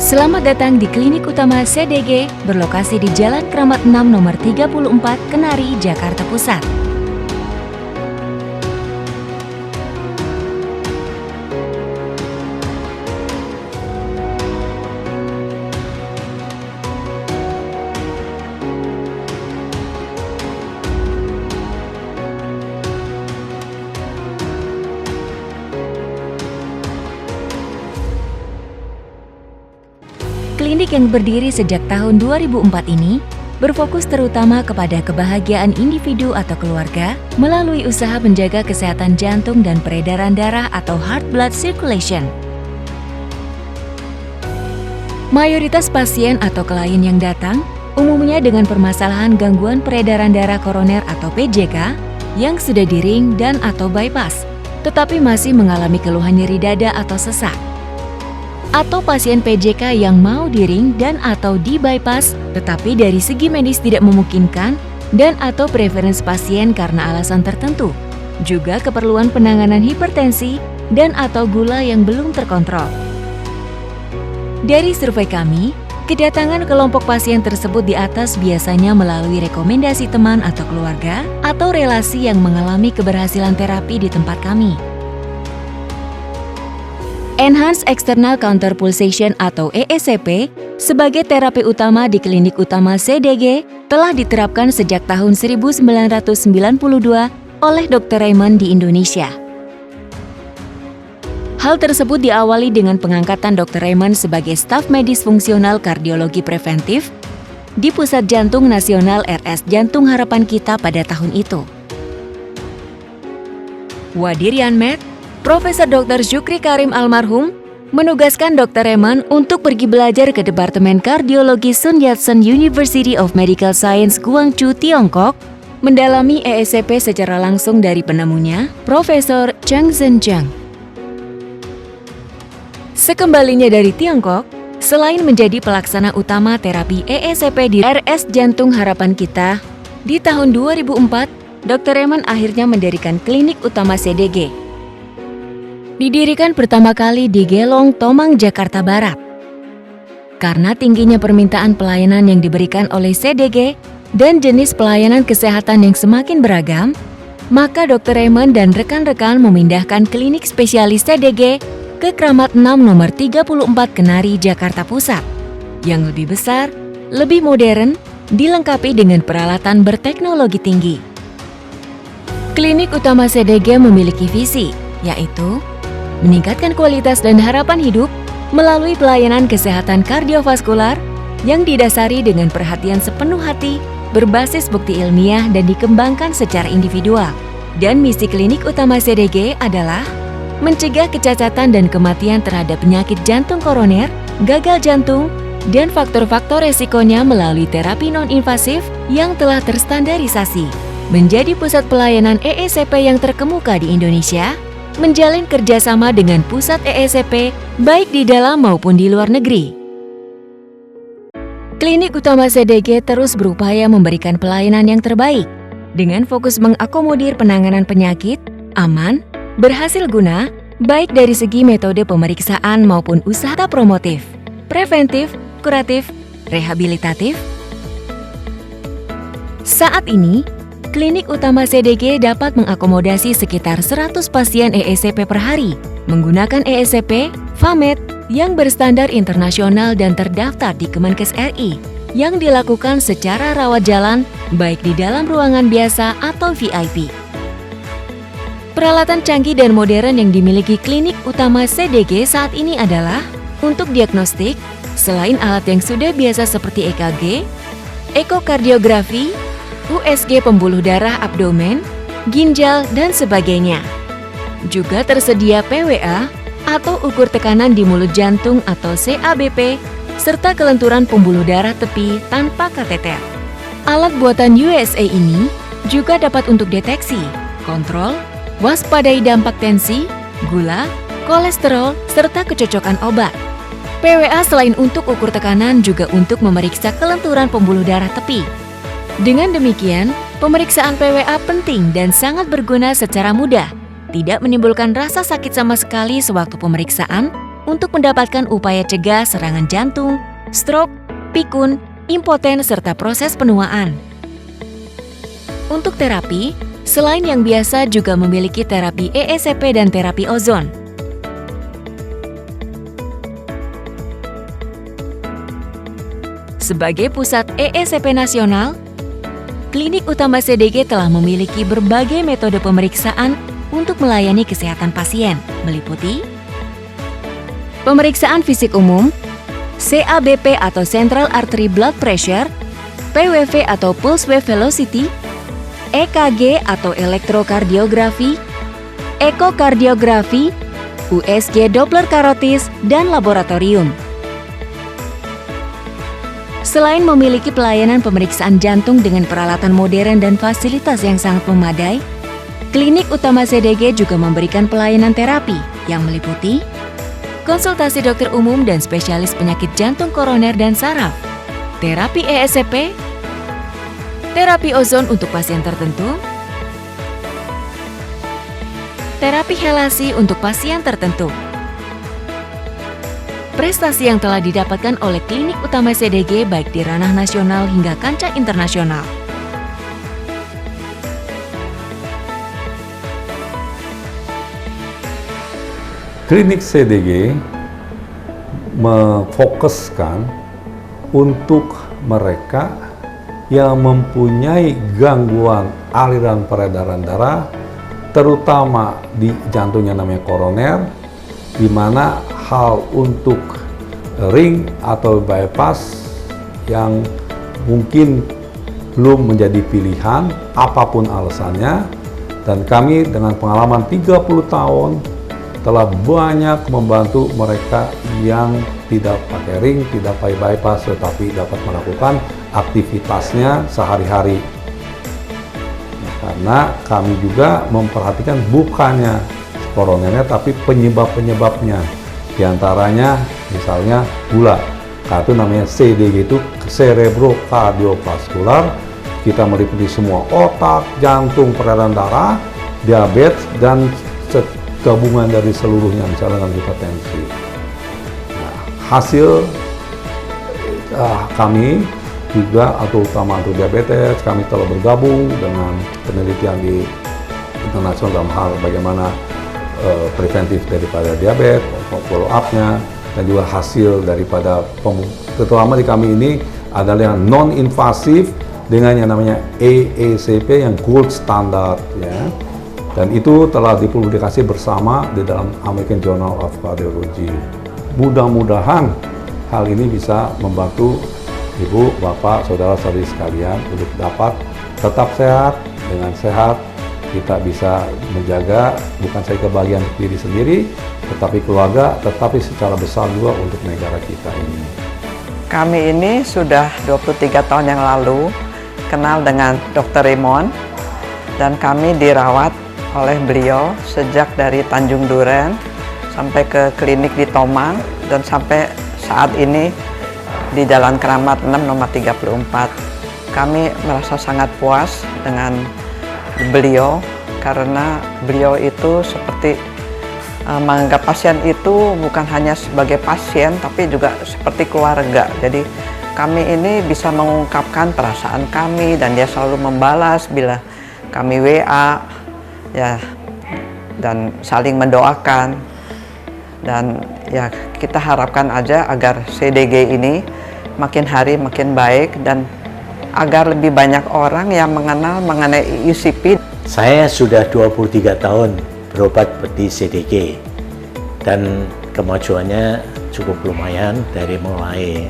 Selamat datang di Klinik Utama CDG berlokasi di Jalan Kramat 6 nomor 34, Kenari, Jakarta Pusat. Klinik yang berdiri sejak tahun 2004 ini berfokus terutama kepada kebahagiaan individu atau keluarga melalui usaha menjaga kesehatan jantung dan peredaran darah atau heart blood circulation. Mayoritas pasien atau klien yang datang umumnya dengan permasalahan gangguan peredaran darah koroner atau PJK yang sudah di-ring dan atau bypass, tetapi masih mengalami keluhan nyeri dada atau sesak. Atau pasien PJK yang mau di-ring dan atau di-bypass, tetapi dari segi medis tidak memungkinkan dan atau preferensi pasien karena alasan tertentu. Juga keperluan penanganan hipertensi dan atau gula yang belum terkontrol. Dari survei kami, kedatangan kelompok pasien tersebut di atas biasanya melalui rekomendasi teman atau keluarga atau relasi yang mengalami keberhasilan terapi di tempat kami. Enhanced External Counter Pulsation atau EECP sebagai terapi utama di Klinik Utama CDG telah diterapkan sejak tahun 1992 oleh Dr. Raymond di Indonesia. Hal tersebut diawali dengan pengangkatan Dr. Raymond sebagai staf medis fungsional kardiologi preventif di Pusat Jantung Nasional RS Jantung Harapan Kita pada tahun itu. Wadirian Med, Profesor Dr. Syukri Karim almarhum menugaskan Dr. Raymond untuk pergi belajar ke Departemen Kardiologi Sun Yat-sen University of Medical Science Guangzhou, Tiongkok, mendalami EECP secara langsung dari penemunya, Profesor Cheng Zhenjiang. Sekembalinya dari Tiongkok, selain menjadi pelaksana utama terapi EECP di RS Jantung Harapan Kita, di tahun 2004, Dr. Raymond akhirnya mendirikan Klinik Utama CDG. Didirikan pertama kali di Gelong, Tomang, Jakarta Barat. Karena tingginya permintaan pelayanan yang diberikan oleh CDG dan jenis pelayanan kesehatan yang semakin beragam, maka Dr. Raymond dan rekan-rekan memindahkan klinik spesialis CDG ke Kramat 6 nomor 34 Kenari, Jakarta Pusat, yang lebih besar, lebih modern, dilengkapi dengan peralatan berteknologi tinggi. Klinik Utama CDG memiliki visi, yaitu meningkatkan kualitas dan harapan hidup melalui pelayanan kesehatan kardiovaskular yang didasari dengan perhatian sepenuh hati, berbasis bukti ilmiah dan dikembangkan secara individual. Dan misi Klinik Utama CDG adalah mencegah kecacatan dan kematian terhadap penyakit jantung koroner, gagal jantung, dan faktor-faktor resikonya melalui terapi non-invasif yang telah terstandarisasi. Menjadi pusat pelayanan EECP yang terkemuka di Indonesia, menjalin kerjasama dengan pusat EECP baik di dalam maupun di luar negeri. Klinik Utama CDG terus berupaya memberikan pelayanan yang terbaik dengan fokus mengakomodir penanganan penyakit, aman, berhasil guna, baik dari segi metode pemeriksaan maupun usaha promotif, preventif, kuratif, rehabilitatif. Saat ini, Klinik Utama CDG dapat mengakomodasi sekitar 100 pasien EECP per hari menggunakan EECP, FAMED yang berstandar internasional dan terdaftar di Kemenkes RI yang dilakukan secara rawat jalan baik di dalam ruangan biasa atau VIP. Peralatan canggih dan modern yang dimiliki Klinik Utama CDG saat ini adalah untuk diagnostik, selain alat yang sudah biasa seperti EKG, ekokardiografi, USG pembuluh darah abdomen, ginjal, dan sebagainya. Juga tersedia PWA atau ukur tekanan di mulut jantung atau CABP, serta kelenturan pembuluh darah tepi tanpa kateter. Alat buatan USA ini juga dapat untuk deteksi, kontrol, waspadai dampak tensi, gula, kolesterol, serta kecocokan obat. PWA selain untuk ukur tekanan juga untuk memeriksa kelenturan pembuluh darah tepi. Dengan demikian, pemeriksaan PWA penting dan sangat berguna secara mudah, tidak menimbulkan rasa sakit sama sekali sewaktu pemeriksaan, untuk mendapatkan upaya cegah serangan jantung, stroke, pikun, impoten, serta proses penuaan. Untuk terapi, selain yang biasa juga memiliki terapi EECP dan terapi ozon. Sebagai pusat EECP nasional, Klinik Utama CDG telah memiliki berbagai metode pemeriksaan untuk melayani kesehatan pasien, meliputi pemeriksaan fisik umum, CABP atau Central Artery Blood Pressure, PWV atau Pulse Wave Velocity, EKG atau elektrokardiografi, ekokardiografi, USG Doppler karotis, dan laboratorium. Selain memiliki pelayanan pemeriksaan jantung dengan peralatan modern dan fasilitas yang sangat memadai, Klinik Utama CDG juga memberikan pelayanan terapi yang meliputi konsultasi dokter umum dan spesialis penyakit jantung koroner dan saraf, terapi EECP, terapi ozon untuk pasien tertentu, terapi helasi untuk pasien tertentu. Prestasi yang telah didapatkan oleh Klinik Utama CDG baik di ranah nasional hingga kancah internasional. Klinik CDG memfokuskan untuk mereka yang mempunyai gangguan aliran peredaran darah, terutama di jantungnya namanya koroner, di mana hal untuk ring atau bypass yang mungkin belum menjadi pilihan apapun alasannya, dan kami dengan pengalaman 30 tahun telah banyak membantu mereka yang tidak pakai ring, tidak pakai bypass, tetapi dapat melakukan aktivitasnya sehari-hari. Karena kami juga memperhatikan bukannya koronernya tapi penyebab-penyebabnya. Di antaranya misalnya gula, karena itu namanya CDG itu cerebrocardiovascular. Kita meliputi semua otak, jantung, peredaran darah, diabetes, dan gabungan dari seluruhnya, misalnya dengan hipertensi. Nah, hasil kami juga atau utama untuk diabetes, kami telah bergabung dengan penelitian di internasional dalam hal bagaimana preventif daripada diabetes, follow up-nya, dan juga hasil daripada terutama di kami ini adalah yang non-invasif dengan yang namanya EECP yang gold standard, ya. Dan itu telah dipublikasi bersama di dalam American Journal of Cardiology. Mudah-mudahan hal ini bisa membantu Ibu, Bapak, Saudara-saudari sekalian untuk dapat tetap sehat. Dengan sehat kita bisa menjaga bukan saja kebahagiaan diri sendiri, tetapi keluarga, tetapi secara besar juga untuk negara kita ini. Kami ini sudah 23 tahun yang lalu kenal dengan Dr. Raymond, dan kami dirawat oleh beliau sejak dari Tanjung Duren sampai ke klinik di Tomang, dan sampai saat ini di Jalan Keramat 6 nomor 34. Kami merasa sangat puas dengan beliau karena beliau itu seperti menganggap pasien itu bukan hanya sebagai pasien tapi juga seperti keluarga. Jadi kami ini bisa mengungkapkan perasaan kami dan dia selalu membalas bila kami WA, ya, dan saling mendoakan. Dan ya, kita harapkan aja agar CDG ini makin hari makin baik dan agar lebih banyak orang yang mengenal mengenai EECP. Saya sudah 23 tahun berobat di CDG dan kemajuannya cukup lumayan, dari mulai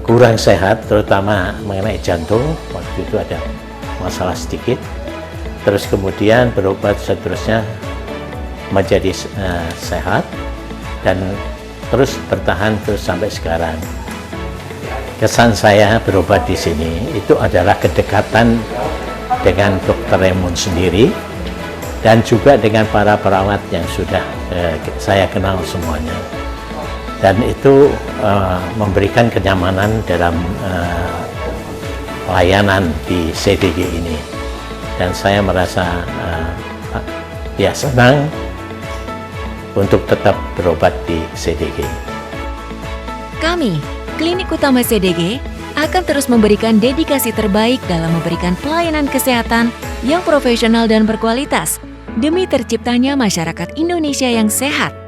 kurang sehat terutama mengenai jantung, waktu itu ada masalah sedikit, terus kemudian berobat seterusnya menjadi sehat dan terus bertahan terus sampai sekarang. Kesan saya berobat di sini itu adalah kedekatan dengan Dr. Raymond sendiri dan juga dengan para perawat yang sudah saya kenal semuanya, dan itu memberikan kenyamanan dalam pelayanan di CDG ini, dan saya merasa ya senang untuk tetap berobat di CDG. Kami, Klinik Utama CDG, akan terus memberikan dedikasi terbaik dalam memberikan pelayanan kesehatan yang profesional dan berkualitas demi terciptanya masyarakat Indonesia yang sehat.